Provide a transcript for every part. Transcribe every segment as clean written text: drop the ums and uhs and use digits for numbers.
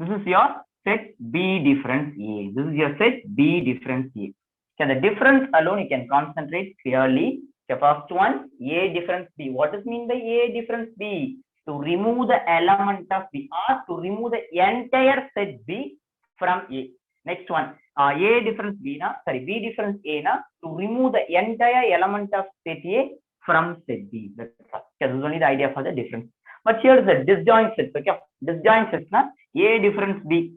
This is your set B difference A. This is your set B difference A. Okay, the difference alone you can concentrate clearly. The first one, A difference B. What does mean by A difference B? To remove the element of B or to remove the entire set B from A. Next one, A difference B na, sorry, B difference A na, to remove the entire element of set A from set B. That's all. Okay, this is only the idea for the difference. But here is the disjoint set. Okay, disjoint set na, A difference B.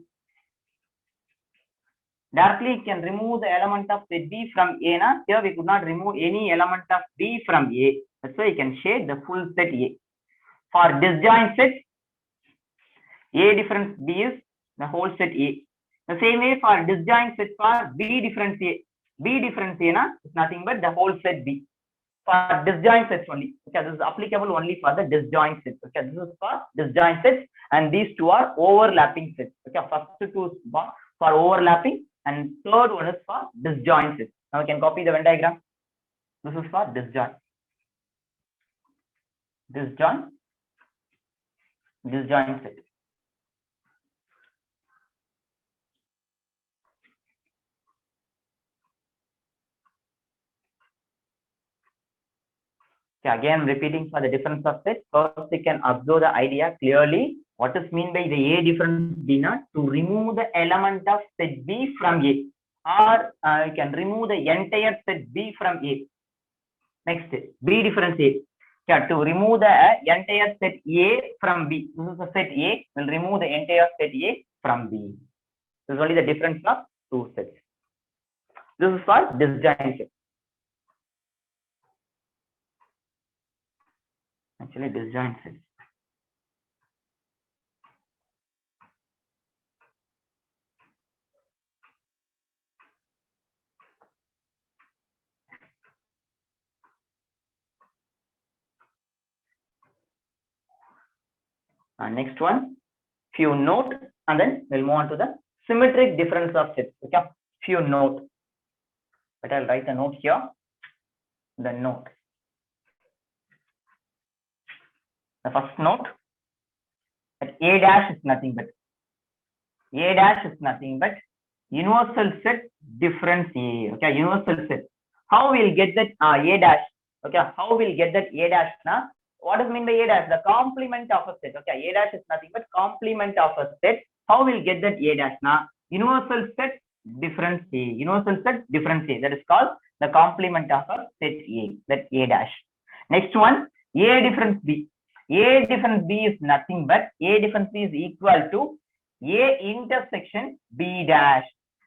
Directly you can remove the element of set B from A na. Here we could not remove any element of B from A. That's why you can shade the full set A. For disjoint set, A difference B is the whole set A. The same way for disjoint set for B difference A. B difference A na is nothing but the whole set B. For disjoint sets only. Okay, this is applicable only for the disjoint sets. Okay, this is for disjoint sets, and these two are overlapping sets. Okay, first two is for overlapping, and third one is for disjoint sets. Now we can copy the Venn diagram. This is for disjoint set. Okay, again repeating for the difference of sets. First, you can observe the idea clearly. What is mean by the A difference B na? To remove the element of set B from A, or you can remove the entire set B from A. Next, B difference A. Okay, to remove the entire set A from B. This is the set A. Will remove the entire set A from B. This is only the difference of two sets. This is for disjoint set. Actually, disjoint set. Next one, few note, and then we'll move on to the symmetric difference of sets. Okay, few note. But I'll write a note here. The note. The first note that A dash is nothing but universal set difference A. Okay, universal set. How we'll get that A dash? Okay, how we'll get that A dash na? What does mean by A dash? The complement of a set. Okay, A dash is nothing but complement of a set. How we'll get that A dash na? Universal set difference A. Universal set difference A. That is called the complement of a set A. That A dash. Next one, A difference B. A difference B is nothing but A difference B is equal to A intersection B dash.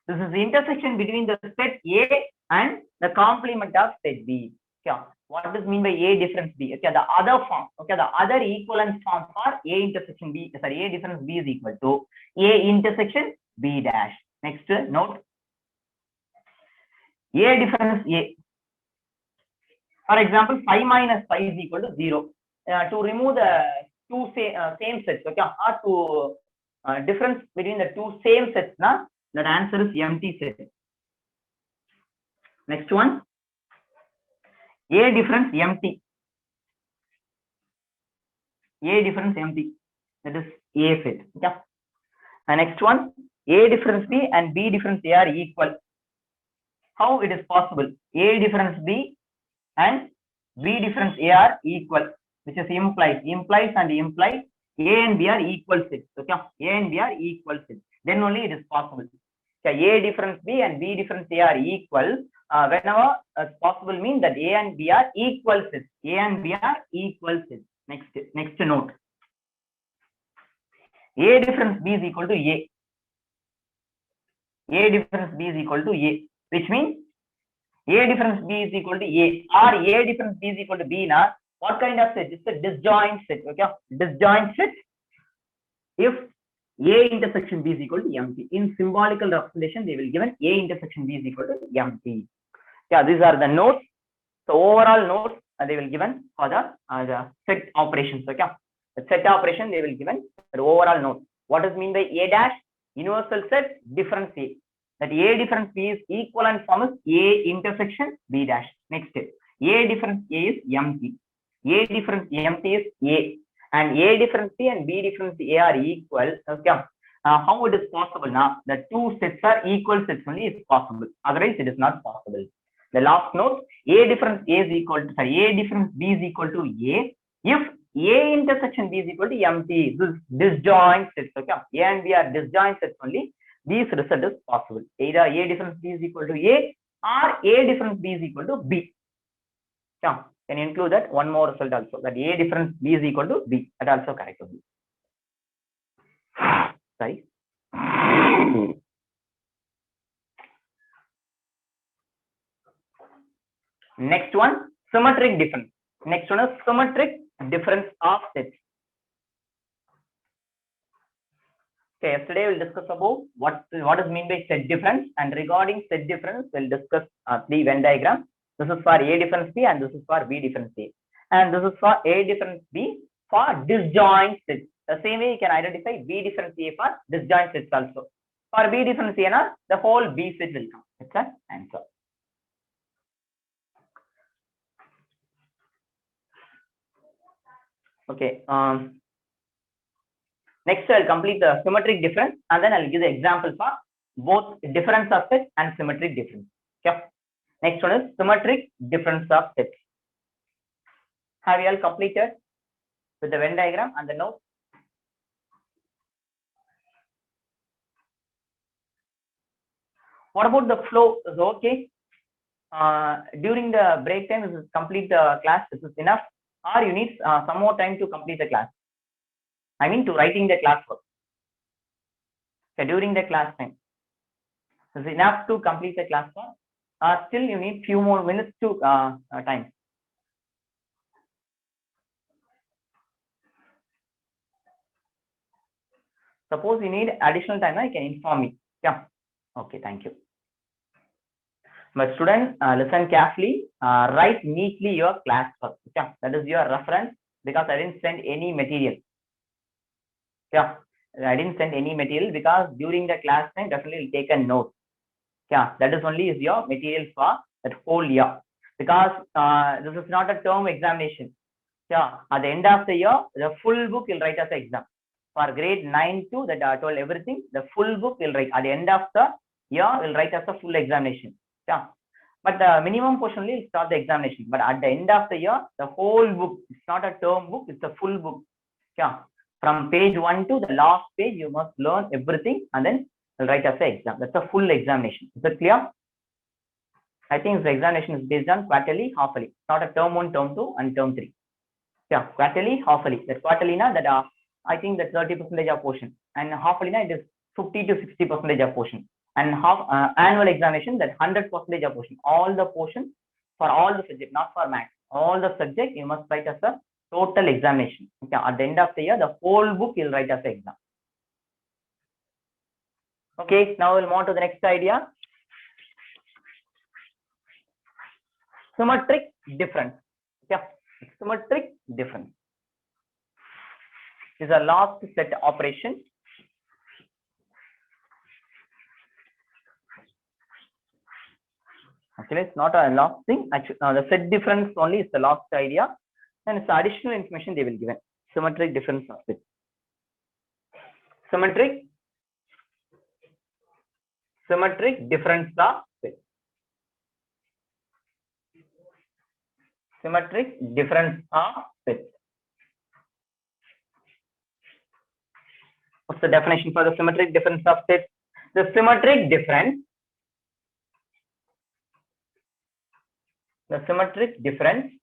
This is the intersection between the set A and the complement of set B. Okay. What does mean by A difference B? Okay, the other form. Okay, the other equivalent form for A intersection B. Sorry, A difference B is equal to A intersection B dash. Next note. A difference A. For example, 5 minus 5 is equal to 0. To remove the two same sets, okay, or to difference between the two same sets, na, that answer is empty set. Next one, A difference empty. A difference empty. That is A set. Okay. And next one, A difference B and B difference A are equal. How it is possible? A difference B and B difference A are equal, which is implies A and B are equal sets. Okay, A and B are equal sets. Then only it is possible. Okay, A difference B and B difference A are equal. Whenever it's possible means that A and B are equal sets. A and B are equal sets. Next note. A difference B is equal to A. A difference B is equal to A, which means A difference B is equal to A, or A difference B is equal to B na. What kind of set? It's a disjoint set. Okay, disjoint set if A intersection B is equal to empty. In symbolical representation, they will given A intersection B is equal to empty. Yeah, these are the notes. So overall notes they will given for the set operations. Okay, the set operation they will given the overall note. What does mean by A dash? Universal set difference A. That A difference B is equivalent form is A intersection B dash. Next step, A difference A is empty. A difference empty is A, and A difference B and B difference A are equal. Okay, how it is possible now? The two sets are equal sets only is possible. Otherwise, it is not possible. The last note, A difference A is equal to, sorry, A difference B is equal to A. If A intersection B is equal to empty, this disjoint sets, okay? A and B are disjoint sets only. This result is possible. Either A difference B is equal to A or A difference B is equal to B. Yeah, can you include that? One more result also, that A difference B is equal to B. That also correct only. Sorry. Next one, symmetric difference. Next one is symmetric difference of sets. Okay, yesterday we'll discuss about what is mean by set difference, and regarding set difference, we'll discuss three Venn diagrams. This is for A difference B, and this is for B difference A, and this is for A difference B for disjoint sets. The same way you can identify B difference A for disjoint sets also. For B difference A, the whole B set will come. It's an answer. Okay. Next, I'll complete the symmetric difference, and then I'll give the example for both difference of sets and symmetric difference. Okay. Next one is symmetric difference of sets. Have you all completed with the Venn diagram and the note? What about the flow? Is okay? During the break time, this is complete the class. This is enough, or you need some more time to complete the class? I mean, to writing the class work. Okay, during the class time, this is enough to complete the class work. Still, you need few more minutes to time. Suppose you need additional time, I can inform me. Yeah. Okay, thank you. My student, listen carefully. Write neatly your class work. Yeah, that is your reference, because I didn't send any material. Yeah, I didn't send any material because during the class time, definitely take a note. Yeah, that is only is your material for that whole year, because this is not a term examination. Yeah, at the end of the year, the full book will write as an exam. For grade 9 to that I told everything, the full book will write at the end of the year, will write as a full examination. Yeah, but the minimum portion will start the examination. But at the end of the year, the whole book, it's not a term book, it's a full book. Yeah, from page 1 to the last page, you must learn everything and then write as an exam. That's a full examination. Is it clear? I think the examination is based on quarterly, half-yearly, not a term 1, term 2, and term 3. Yeah, quarterly, half-yearly. That quarterly na that I think that 30% of portion, and half-yearly na it is 50 to 60% of portion, and annual examination that 100% of portion. All the portion for all the subject, not for maths. All the subject you must write as a total examination. Okay, at the end of the year, the whole book you'll write as an exam. Okay, now we'll move on to the next idea. Symmetric difference. Yeah, symmetric difference is a last set operation. Actually, it's not a last thing. Actually, the set difference only is the last idea, and it's additional information they will give. Symmetric difference of set. Symmetric difference of set. Symmetric difference of set. What's the definition for the symmetric difference of set? The symmetric difference. The symmetric difference.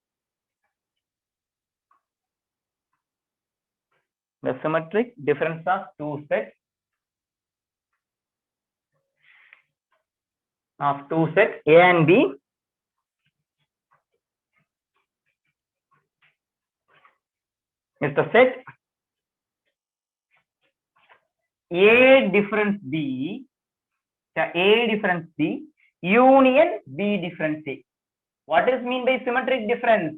The symmetric difference of two sets. Of two sets A and B. Is the set A difference B, A difference B, union B difference A. What is mean by symmetric difference?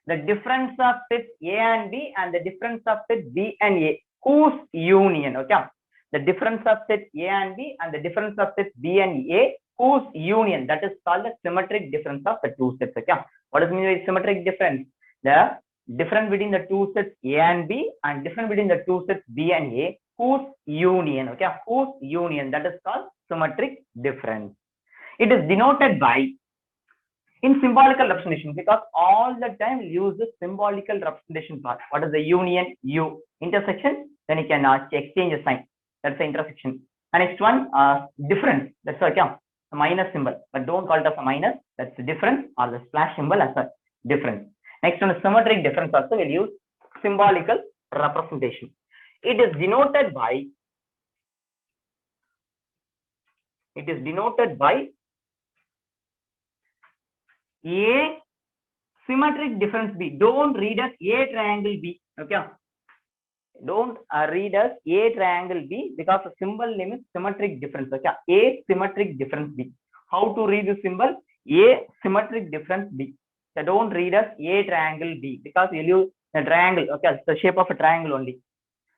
The difference of sets A and B and the difference of sets B and A, whose union, okay? The difference of sets A and B and the difference of sets B and A, whose union, that is called the symmetric difference of the two sets, okay? What is mean by symmetric difference? The difference between the two sets A and B and difference between the two sets B and A, whose union, okay, whose union, that is called symmetric difference. It is denoted by in symbolical representation, because all the time we use the symbolical representation part. What is the union? U. Intersection, then you can exchange a sign. That's the intersection. And next one, difference. That's okay. A minus symbol, but don't call it as a minus. That's the difference, or the slash symbol as a difference. Next one is symmetric difference. Also, we'll use symbolical representation. It is denoted by. It is denoted by a symmetric difference B. Don't read as A triangle B. Okay. Don't read as A triangle B, because the symbol name is symmetric difference. Okay. A symmetric difference B. How to read the symbol? A symmetric difference B. So don't read as A triangle B, because you'll use a triangle. Okay. It's the shape of a triangle only.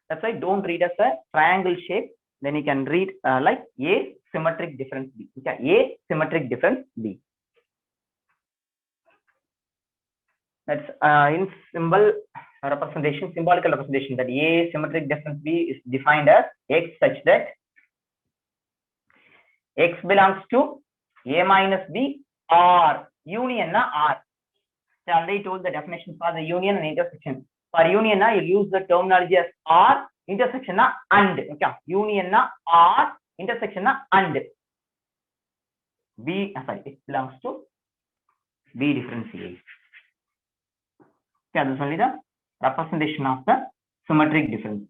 That's why don't read as a triangle shape. Then you can read like A symmetric difference B. Okay. A symmetric difference B. That's in symbol representation, symbolical representation, that A symmetric difference B is defined as X such that X belongs to A minus B or union R. I already told the definition for the union and intersection. For union, you use the terminology as R, intersection and. Okay. Union R, intersection and. B, sorry, it belongs to B difference A. Okay, this is only the representation of the symmetric difference.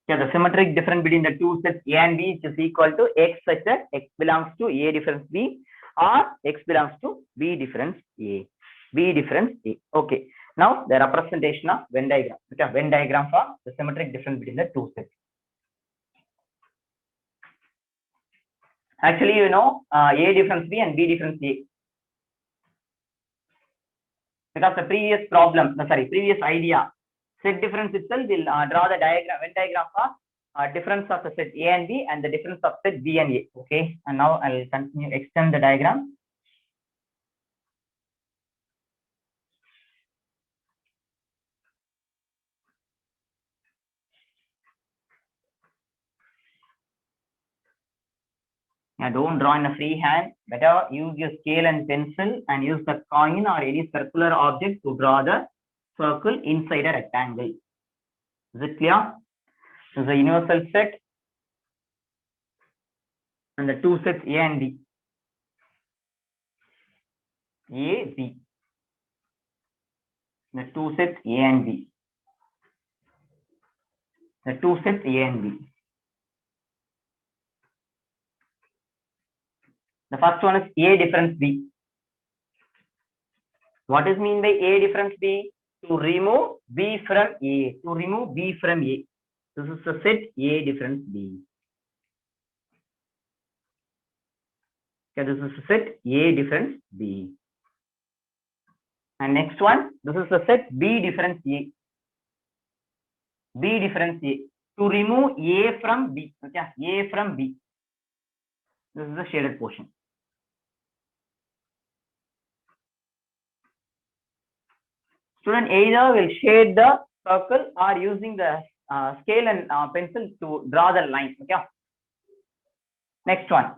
Okay, the symmetric difference between the two sets A and B is equal to X such that X belongs to A difference B or X belongs to B difference A. B difference A. Okay. Now the representation of Venn diagram. Okay, Venn diagram for the symmetric difference between the two sets. Actually, you know, A difference B and B difference A. Because the previous problem, previous idea, set difference itself will draw the diagram, Venn diagram for difference of the set A and B and the difference of set B and A. Okay, and now I'll continue, extend the diagram. Now don't draw in a free hand. Better use your scale and pencil and use the coin or any circular object to draw the circle inside a rectangle. Is it clear? This is a universal set and the two sets A and B. A, B. The two sets A and B. The two sets A and B. The first one is A difference B. What is mean by A difference B? To remove B from A. To remove B from A. This is the set A difference B. Okay, this is the set A difference B. And next one, this is the set B difference A. B difference A. To remove A from B. Okay, A from B. This is the shaded portion. Student either will shade the circle or using the scale and pencil to draw the line. Okay. Next one,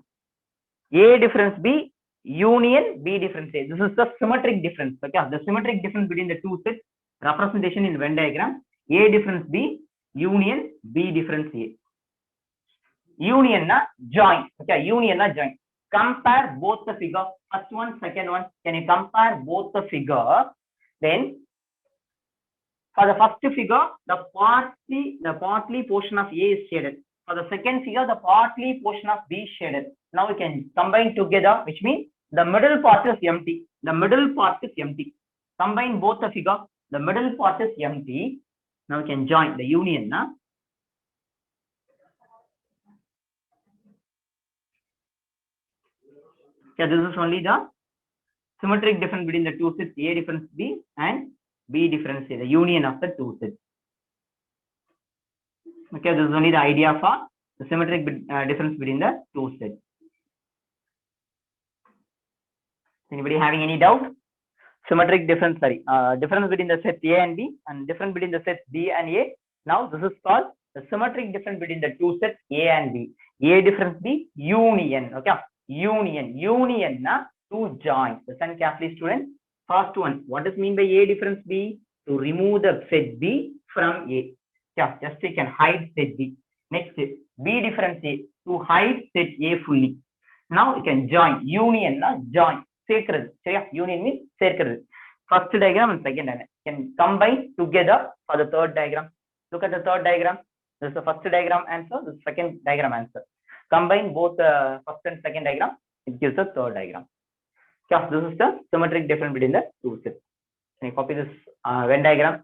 A difference B, union B difference A. This is the symmetric difference. Okay. The symmetric difference between the two sets, representation in Venn diagram. A difference B, union B difference A. Union na join. Okay. Union na join. Compare both the figure. First one, second one. Can you compare both the figure? Then for the first figure, the partly portion of A is shaded. For the second figure, the partly portion of B is shaded. Now we can combine together, which means the middle part is empty. The middle part is empty. Combine both the figure. The middle part is empty. Now we can join the union. Na? Okay, this is only the symmetric difference between the two sets, A difference B and B difference A, the union of the two sets. Okay, this is only the idea for the symmetric difference between the two sets. Anybody having any doubt? Symmetric difference, difference between the set A and B and difference between the sets B and A. Now this is called The symmetric difference between the two sets A and B. A difference B, union. Okay, union na to join. Listen carefully, students. First one, what does mean by A difference B? To remove the set B from A. Yeah, just you can hide set B. Next, B difference A, to hide set A fully. Now you can join. Union na join. Sacred. Union means sacred. First diagram and second diagram can combine together for the third diagram. Look at the third diagram. This is the first diagram answer. This is the second diagram answer. Combine both the first and second diagram. It gives the third diagram. Yeah, this is the symmetric difference between the two sets. Can you copy this Venn diagram?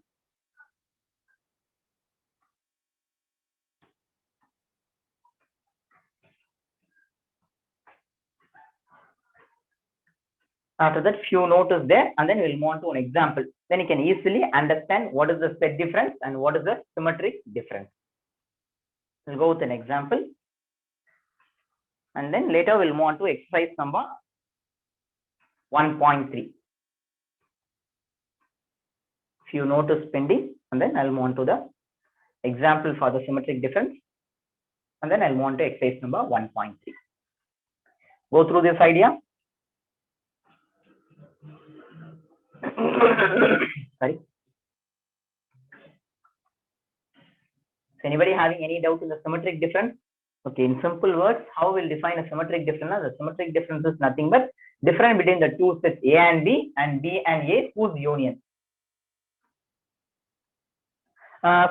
After that, few notes is there, and then we'll move on to an example. Then you can easily understand what is the set difference and what is the symmetric difference. We'll go with an example, and then later we'll move on to exercise number 1.3. Few notes is pending, and then I'll move on to the example for the symmetric difference, and then I'll move on to exercise number 1.3. Go through this idea. Sorry. Is anybody having any doubt in the symmetric difference? Okay, in simple words, how we'll define a symmetric difference? The symmetric difference is nothing but difference between the two sets A and B and A whose union.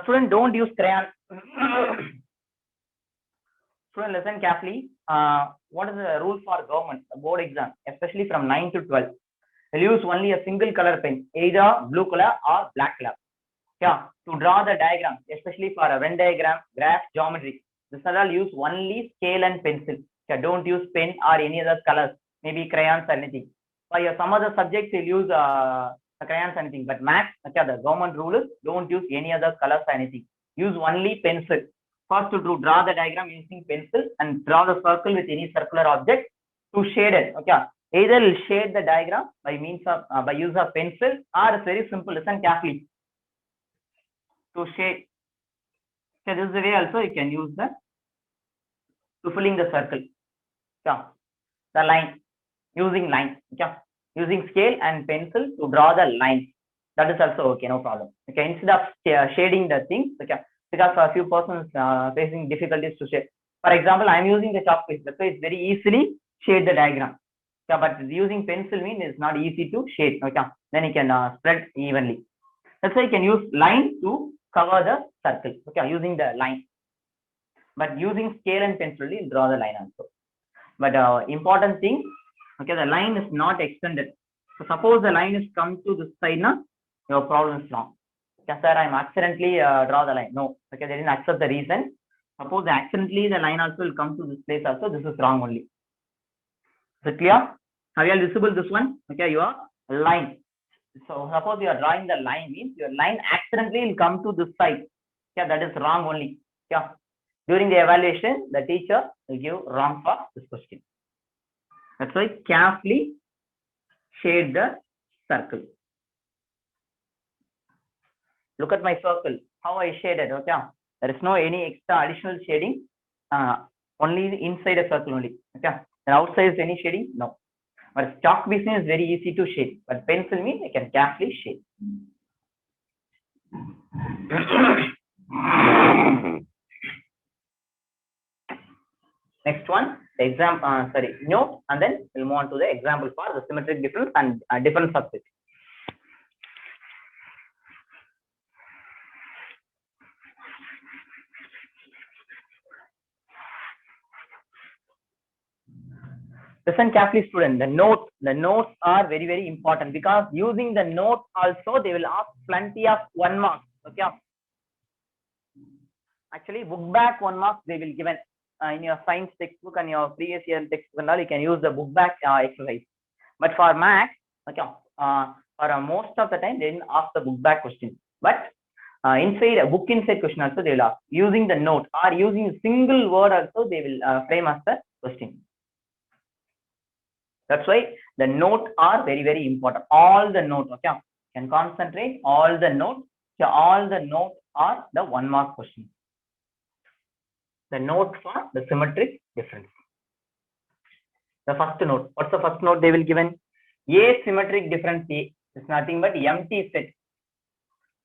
Student, don't use crayon. Student, listen carefully. What is the rule for government board exam, especially from 9 to 12? We'll use only a single color pen, either blue color or black color. Yeah, to draw the diagram, especially for a Venn diagram, graph, geometry. This all use only scale and pencil. Yeah, don't use pen or any other colors, maybe crayons or anything. For your some other subjects, you'll use crayons or anything. But math, okay, the government rule is don't use any other colors or anything. Use only pencil. First, to draw the diagram using pencil and draw the circle with any circular object to shade it. Okay. Either will shade the diagram by means of by use of pencil, or it's very simple. Listen carefully. To shade. Okay, this is the way also you can use the to filling the circle. Yeah, the line using line. Okay, using scale and pencil to draw the line. That is also okay, no problem. Okay, instead of shading the things, okay, because for a few persons facing difficulties to shade. For example, I am using the chalk piece, so it's very easily shade the diagram. Yeah, but using pencil means it's not easy to shade. Okay, then you can spread evenly. That's why you can use line to cover the circle. Okay, using the line. But using scale and pencil, you draw the line also. But important thing, okay, the line is not extended. So suppose the line is come to this side now, your problem is wrong. Okay, sir, I'm accidentally draw the line. No, okay, they didn't accept the reason. Suppose accidentally the line also will come to this place also. This is wrong only. Is it clear? Have you all visible this one? Okay, your line. So suppose you are drawing the line means your line accidentally will come to this side. Yeah, that is wrong only. Yeah. During the evaluation, the teacher will give wrong for this question. That's why carefully shade the circle. Look at my circle. How I shaded. Okay. There is no any extra additional shading. Only inside a circle only. Okay. And outside is any shading? No. But chalk business is very easy to shade. But pencil means I can carefully shade. Next one, the example, note, and then we'll move on to the example for the symmetric difference and different subsets. Listen carefully, student. The notes are very, very important because using the note also they will ask plenty of 1 mark. Okay. Actually, book back 1 mark they will given in your science textbook and your previous year textbook and all. You can use the book back exercise. But for math, okay, for most of the time they didn't ask the book back question. But inside a book inside question also they will ask using the note or using a single word also they will frame as the question. That's why the notes are very, very important. All the notes, okay, can concentrate all the notes. So all the notes are the 1 mark question. the note for the symmetric difference. The first note. What's the first note they will given? A symmetric difference A is nothing but empty set.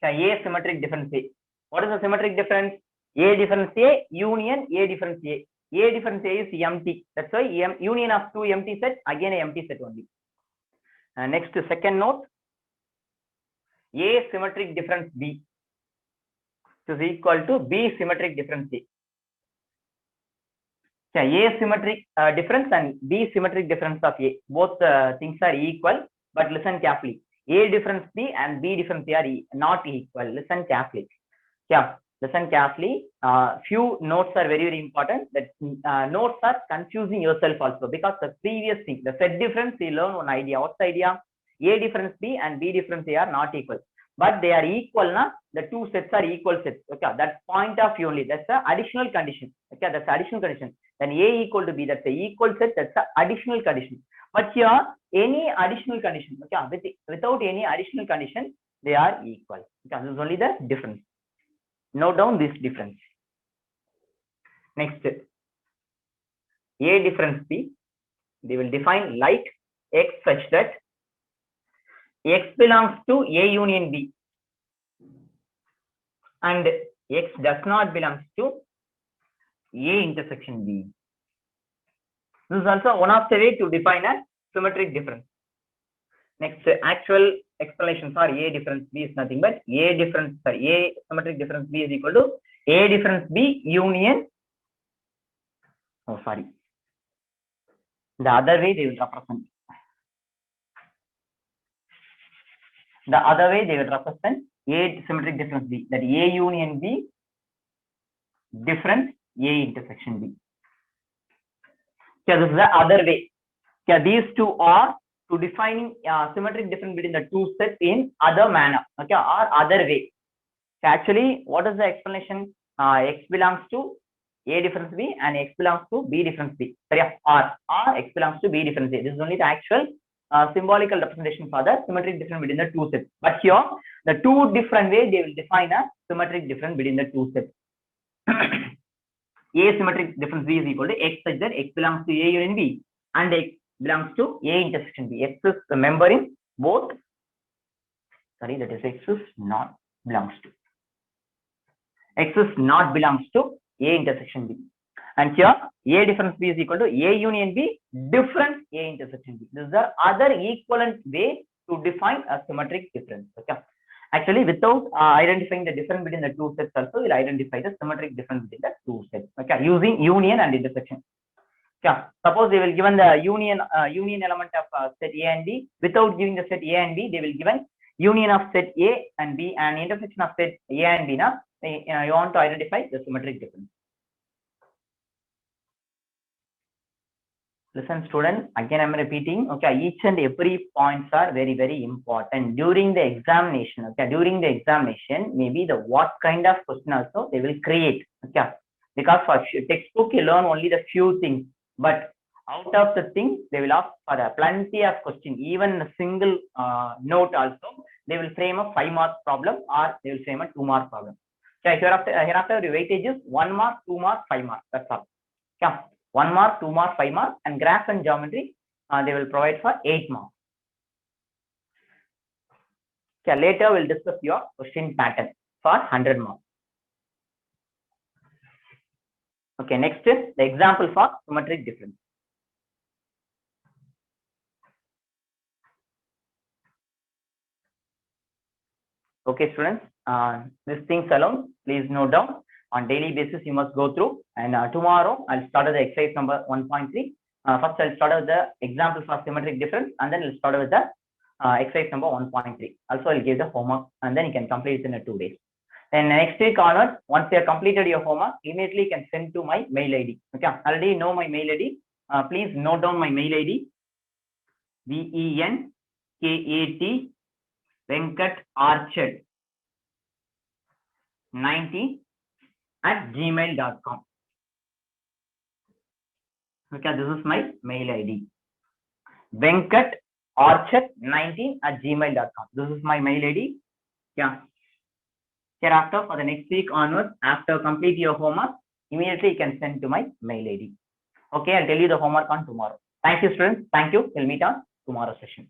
A symmetric difference A. What is the symmetric difference? A difference A union A difference A. A difference A is empty. That's why union of two empty sets, again an empty set only. Next, second note. A symmetric difference B is equal to B symmetric difference A. A symmetric difference and B symmetric difference of A. Both things are equal, but listen carefully. A difference B and B difference A are not equal. Listen carefully. Listen carefully. Few notes are very, very important. That notes are confusing yourself also, because the previous thing, the set difference, you learn one idea. What's the idea? A difference B and B difference A are not equal, but they are equal. The two sets are equal sets. Okay, that's point of view only. That's the additional condition. Okay, that's the additional condition. Then A equal to B, that's the equal set. That's the additional condition. But here, any additional condition. Okay, without any additional condition, they are equal. Okay, this is only the difference. Note down this difference. Next, A difference B, they will define like X such that X belongs to A union B and X does not belong to A intersection B. This is also one of the way to define a symmetric difference. Next, actual explanation for A difference B is nothing but A symmetric difference B is equal to A difference B union. The other way they will represent. The other way they will represent A symmetric difference B, that A union B difference A intersection B. Okay, this is the other way. Okay, these two are to defining symmetric difference between the two sets in other manner. Okay, or other way. So actually, what is the explanation? X belongs to A difference B and X belongs to B difference B. Sorry, or X belongs to B difference A. This is only the actual symbolical representation for the symmetric difference between the two sets. But here, the two different ways they will define a symmetric difference between the two sets. A symmetric difference B is equal to X such that X belongs to A union B and X belongs to A intersection B. X is the member in both. Sorry, that is X is not belongs to. X is not belongs to A intersection B. And here A difference B is equal to A union B difference A intersection B. This is the other equivalent way to define a symmetric difference. Okay. Actually, without identifying the difference between the two sets, also we'll identify the symmetric difference between the two sets. Okay, using union and intersection. Yeah, suppose they will given the union element of set A and B. Without giving the set A and B, they will given union of set A and B and intersection of set A and B. Now, you want to identify the symmetric difference. Listen, students, again I'm repeating. Okay, each and every points are very, very important during the examination. Okay, during the examination, maybe the what kind of question also they will create. Okay, because for textbook you learn only the few things, but out of the things they will ask for plenty of question. Even a single note also they will frame a 5-mark problem or they will frame a 2-mark problem. Okay, hereafter the weightage is 1 mark, 2 mark, 5 mark. That's all. Okay. 1 mark, 2 mark, 5 mark, and graph and geometry they will provide for 8 marks. Okay, later we'll discuss your question pattern for 100 marks. Okay, next is the example for symmetric difference. Okay, students, these things alone, please note down. On daily basis, you must go through. And tomorrow, I'll start with the exercise number 1.3. First, I'll start with the example for symmetric difference, and then I'll start with the exercise number 1.3. Also, I'll give the homework, and then you can complete it in 2 days. Then next week onwards, once you have completed your homework, immediately you can send to my mail ID. Okay, already know my mail ID. Please note down my mail ID. VENKAT Venkat Archad 90 at gmail.com. Okay, this is my mail ID. Venkat Archad 19 at gmail.com. This is my mail ID. Yeah. Hereafter, for the next week onwards, after complete your homework, immediately you can send to my mail ID. Okay, I'll tell you the homework on tomorrow. Thank you, students. Thank you. We'll meet on tomorrow session.